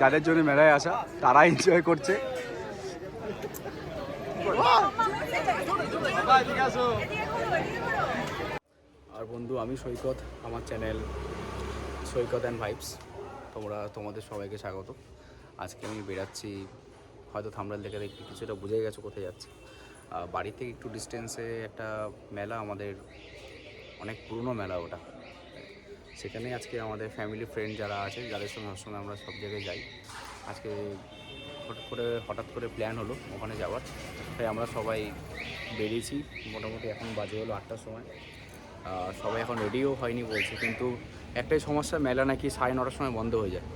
যাদের জন্য মেলায় আসা তারা এনজয় করছে। আর বন্ধু, আমি সৈকত, আমার চ্যানেল সৈকত অ্যান্ড ভাইবস, তোমাদের সবাইকে স্বাগত। আজকে আমি বেরাচ্ছি, হয়তো থাম্বনেল দেখে কিছুটা বুঝে গেছো কোথায় যাচ্ছি। বাড়ি থেকে একটু ডিস্টেন্সে একটা মেলা, আমাদের অনেক পুরনো মেলা ওটা। সেখানে আজকে আমাদের ফ্যামিলি ফ্রেন্ড যারা আছে, যাদের সঙ্গে সবসময় আমরা সব জায়গায় যাই, আজকে হঠাৎ করে প্ল্যান হলো ওখানে যাওয়ার। তাই আমরা সবাই বেরিয়েছি। মোটামুটি এখন বাজে হলো 8টার সময়। সবাই এখন রেডিও হয়নি বলছে, কিন্তু একটাই সমস্যা, মেলা নাকি 9:30টার সময় বন্ধ হয়ে যায়।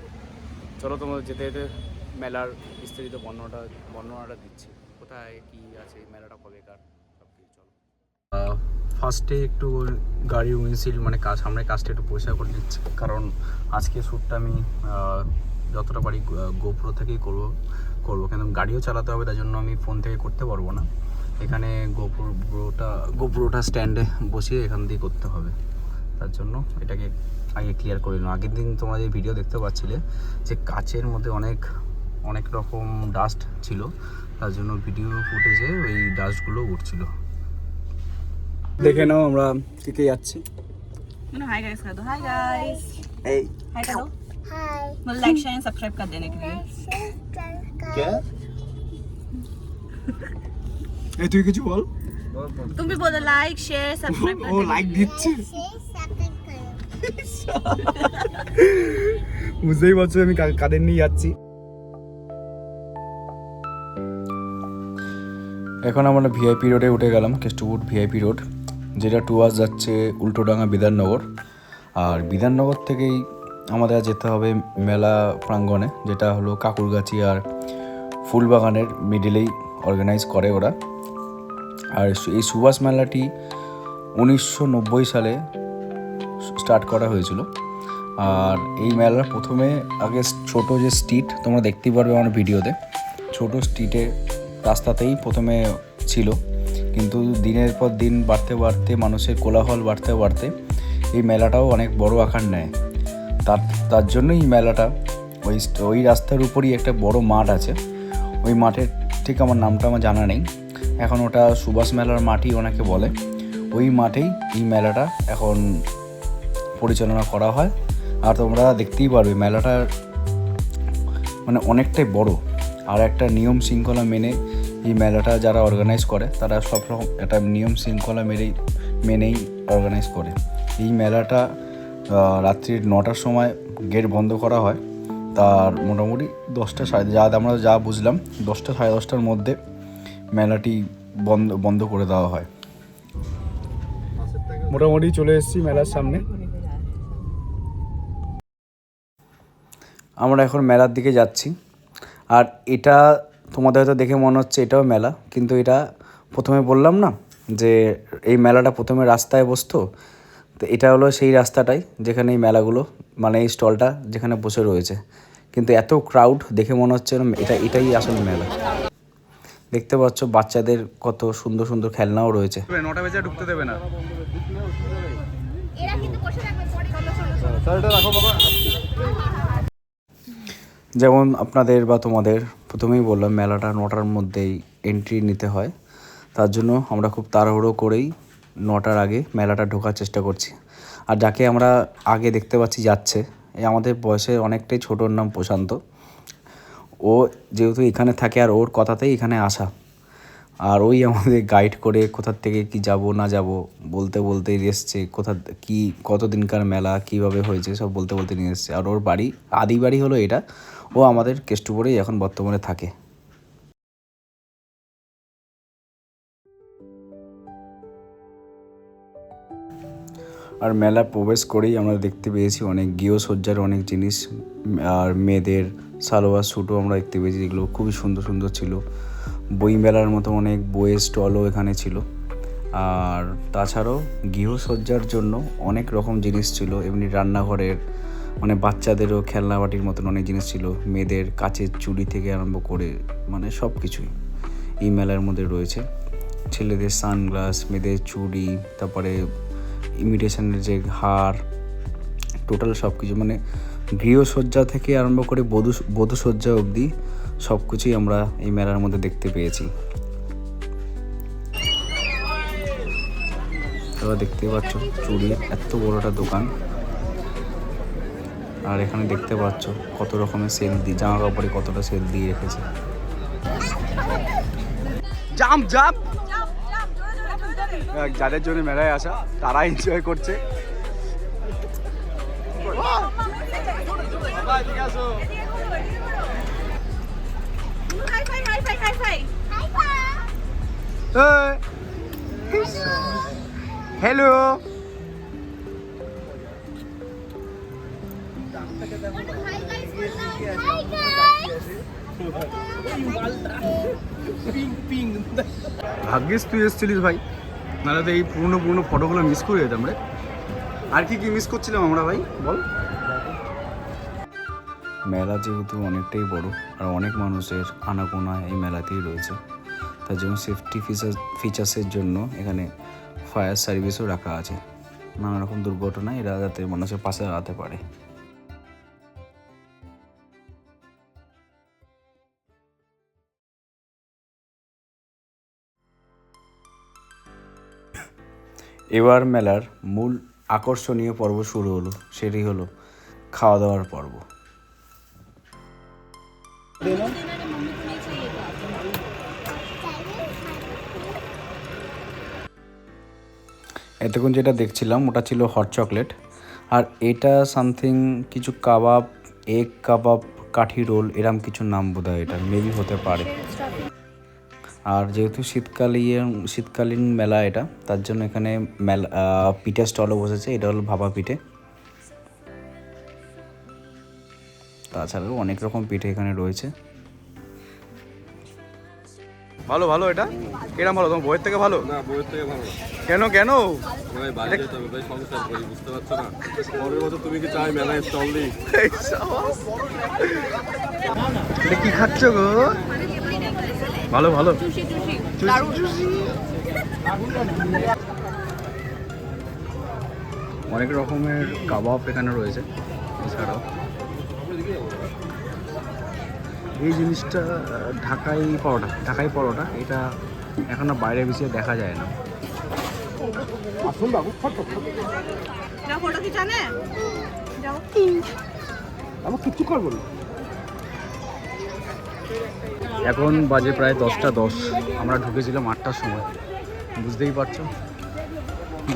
চলো তোমাদের যেতে যেতে মেলার বিস্তারিত বর্ণনাটা দিচ্ছি, কোথায় কী আছে, মেলাটা কবেকার, সব কিছু। চলো, ফার্স্টে একটু গাড়ির উইন্ডশিল্ড মানে সামনের কাজটা একটু পরিষ্কার করে দিচ্ছি, কারণ আজকে শ্যুটটা আমি যতটা পারি গোপ্রো থেকেই করবো, কিন্তু গাড়িও চালাতে হবে, তাই জন্য আমি ফোন থেকে করতে পারবো না। এখানে গোপ্রোটা স্ট্যান্ডে বসিয়ে এখান দিয়ে করতে হবে, তার জন্য এটাকে আগে ক্লিয়ার করে নিলাম। আগের দিন তোমরা যে ভিডিও দেখতে পাচ্ছিলে যে কাচের মধ্যে অনেক রকম ডাস্ট ছিল, তার জন্য ভিডিও ফুটেজে ওই ডাস্টগুলো উঠছিল। দেখে নাও আমরা কে যাচ্ছি। हाय गाइस कर दो। हाय गाइस, এই हाय कर दो। हाय मतलब लाइक शेयर एंड सब्सक्राइब कर देने के लिए। क्या এই তুই কিছু বল। तुम भी बोलो लाइक शेयर सब्सक्राइब कर ও देने লাইক के लिए। দিচ্ছে, বুঝতেই পারছো আমি কাদের নিয়ে যাচ্ছি। এখন আমরা ভিআইপি রোডে উঠে গেলাম, কেষ্টপুর ভিআইপি রোড, যেটা টুয়ার্স যাচ্ছে উল্টোডাঙ্গা বিধাননগর। আর বিধাননগর থেকেই আমাদের যেতে হবে মেলা প্রাঙ্গণে, যেটা হলো কাকুরগাছি আর ফুলবাগানের মিডিলেই অর্গানাইজ করে ওরা। আর এই সুভাষ মেলাটি 1990 সালে স্টার্ট করা হয়েছিল। আর এই মেলার প্রথমে আগে ছোট যে স্ট্রিট তোমরা দেখতেই পারবে আমার ভিডিওতে, ছোট স্ট্রিটে রাস্তাতেই প্রথমে ছিল, কিন্তু দিনের পর দিন বাড়তে বাড়তে মানুষের কোলাহল বাড়তে এই মেলাটাও অনেক বড় আকার নেয়। তার জন্যই এই মেলাটা ওই রাস্তার উপরই একটা বড় মাঠ আছে, ওই মাঠের ঠিক আমার নামটা আমার জানা নেই, এখন ওটা সুভাষ মেলার মাঠই ওনাকে বলে। ওই মাঠেই এই মেলাটা এখন পরিচালনা করা হয়। আর তোমরা দেখতেই পারবে মেলাটার মানে অনেকটাই বড়, আর একটা নিয়ম শৃঙ্খলা মেনে এই মেলাটা যারা অর্গানাইজ করে তারা সব রকম একটা নিয়ম শৃঙ্খলা মেনেই অর্গানাইজ করে। এই মেলাটা রাত্রির 9টার সময় গেট বন্ধ করা হয়, তার মোটামুটি 10টা আমরা যা বুঝলাম 10টা সাড়ে 10টার মধ্যে মেলাটি বন্ধ করে দেওয়া হয়। মোটামুটি চলে এসেছি মেলার সামনে। আমরা এখন মেলার দিকে যাচ্ছি। আর এটা তোমাদের হয়তো দেখে মনে হচ্ছে এটাও মেলা, কিন্তু এটা প্রথমে বললাম না যে এই মেলাটা প্রথমে রাস্তায় বসতো, তো এটা হলো সেই রাস্তাটাই যেখানে এই মেলাগুলো মানে এই স্টলটা যেখানে বসে রয়েছে। কিন্তু এত ক্রাউড দেখে মনে হচ্ছে এটাই আসলে মেলা। দেখতে পাচ্ছ বাচ্চাদের কত সুন্দর সুন্দর খেলনাও রয়েছে। 9টা বেজে ঢুকতে দেবে না। যেমন আপনাদের বা তোমাদের প্রথমেই বললাম মেলাটা 9টার মধ্যেই এন্ট্রি নিতে হয়, তার জন্য আমরা খুব তাড়াহুড়ো করেই 9টার আগে মেলাটা ঢোকার চেষ্টা করছি। আর যাকে আমরা আগে দেখতে পাচ্ছি যাচ্ছে, আমাদের বয়সে অনেকটাই ছোটোর নাম প্রশান্ত। ও যেহেতু এখানে থাকে আর ওর কথাতেই এখানে আসা, আর ওই আমাদের গাইড করে কোথার থেকে কি যাব না যাব বলতে এসছে, কত দিনকার মেলা কীভাবে হয়েছে সব বলতে নিয়ে এসছে। আর ওর আদি বাড়ি হলো এটা, ও আমাদের কেষ্টপুরেই এখন বর্তমানে থাকে। আর মেলা প্রবেশ করেই আমরা দেখতে পেয়েছি অনেক গৃহসজ্জার অনেক জিনিস, আর মেয়েদের সালোয়ার স্যুটও আমরা দেখতে পেয়েছি, যেগুলো খুবই সুন্দর সুন্দর ছিল। বই মেলার মতো অনেক বইয়ের স্টলও এখানে ছিল। আর তাছাড়াও গৃহসজ্জার জন্য অনেক রকম জিনিস ছিল, এমনি রান্নাঘরের মানে বাচ্চাদেরও খেলনাবাটির মতন অনেক জিনিস ছিল, মেয়েদের কাচের চুড়ি থেকে আরম্ভ করে মানে সব কিছুই এই মেলার মধ্যে রয়েছে। ছেলেদের সানগ্লাস, মেয়েদের চুড়ি, তারপরে ইমিটেশনের যে হার, টোটাল সব কিছু মানে গৃহসজ্জা থেকে আরম্ভ করে বধূসজ্জা অবধি সব কিছুই আমরা এই মেলার মধ্যে দেখতে পেয়েছি। তোমরা দেখতে পাচ্ছ চুড়ির এত বড় একটা দোকান, আর এখানে দেখতে পাচ্ছ কত রকমের সেল দিয়ে জামা কাপড়ে কতটা সেল দিয়ে রেখেছে। জাম্প জাম্প, যাদের জন্য মেলায় আসা তারা এনজয় করছে। হ্যালো, ভাগ্যিস তুই এসেছিলিস ভাই, নাহলে তো এই পুরনো ফটোগুলো মিস করে যেতাম রে। আর কি কি মিস করছিলাম আমরা ভাই বল। মেলা যেহেতু অনেকটাই বড় আর অনেক মানুষের আনাগোনা এই মেলাতেই রয়েছে, তার জন্য সেফটি ফিচার্সের জন্য এখানে ফায়ার সার্ভিসও রাখা আছে। নানা রকম দুর্ঘটনা এরা যাতে মানুষের পাশে দাঁড়াতে পারে। এবার মেলার মূল আকর্ষণীয় পর্ব শুরু হলো, সেটি হলো খাওয়া দাওয়ার পর্ব। এতক্ষণ যেটা দেখছিলাম ওটা ছিল হট চকলেট, আর এটা সামথিং কিছু কাবাব, এগ কাবাব, কাঠি রোল, এরম কিছু নাম বোধ হয়, এটা মেবি হতে পারে। আর যেহেতু শীতকালীন মেলা এটা, তার জন্য এখানে মেলা পিঠে স্টলও বসেছে। এটা হলো ভাপা পিঠে, তাছাড়াও অনেক রকম পিঠে এখানে রয়েছে। ভালো ভালো, এটা এরকম ভালো, তোমার বইয়ের থেকে ভালো? না, বইয়ের থেকে ভালো। কেন কেন? ভাই বাইরে যেতে হবে ভাই, সংসার করি, বুঝতে পারছো না? পরের বছর তুমি কি চাই মেলায় স্টল দিই? এটা কি খাচ্ছ গো? ভালো ভালো, অনেক রকমের কাবাব এখানে রয়েছে। এছাড়াও এই জিনিসটা ঢাকাই পরোটা, এটা এখন আর বাইরে বেশি দেখা যায় না। ফটো খিচানে যাও, আমার কিচ্ছু করবো না। এখন বাজে প্রায় 10টা 10, আমরা ঢুকেছিলাম 8টার সময়। বুঝতেই পারছো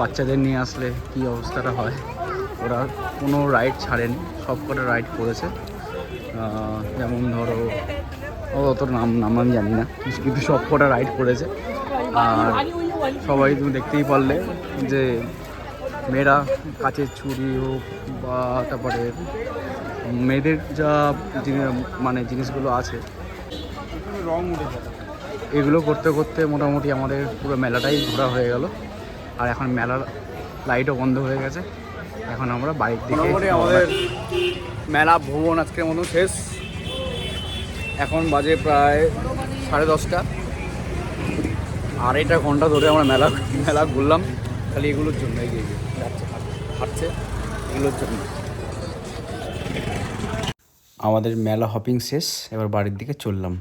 বাচ্চাদের নিয়ে আসলে কী অবস্থাটা হয়। ওরা কোনো রাইড ছাড়েনি, সব কটা রাইড করেছে। যেমন ধরো অত নাম আমি জানি না, কিন্তু সব কটা রাইড করেছে। আর সবাই তুমি দেখতেই পারলে যে মেয়েরা কাচের ছুরি হোক বা তারপরে মেয়েদের যা জিনিসগুলো আছে রং উঠেছে, এগুলো করতে করতে মোটামুটি আমাদের পুরো মেলাটাই ঘোরা হয়ে গেল। আর এখন মেলার লাইটও বন্ধ হয়ে গেছে। এখন আমরা বাড়ির দিকে, আমাদের মেলা ভ্রমণ আজকের মতো শেষ। এখন বাজে প্রায় 10:30, 2.5 ঘন্টা ধরে আমরা মেলা ঘুরলাম খালি এগুলোর জন্য। এগিয়ে যাচ্ছে হাঁটছে এগুলোর জন্য। আমাদের মেলা হপিং শেষ, এবার বাড়ির দিকে চললাম।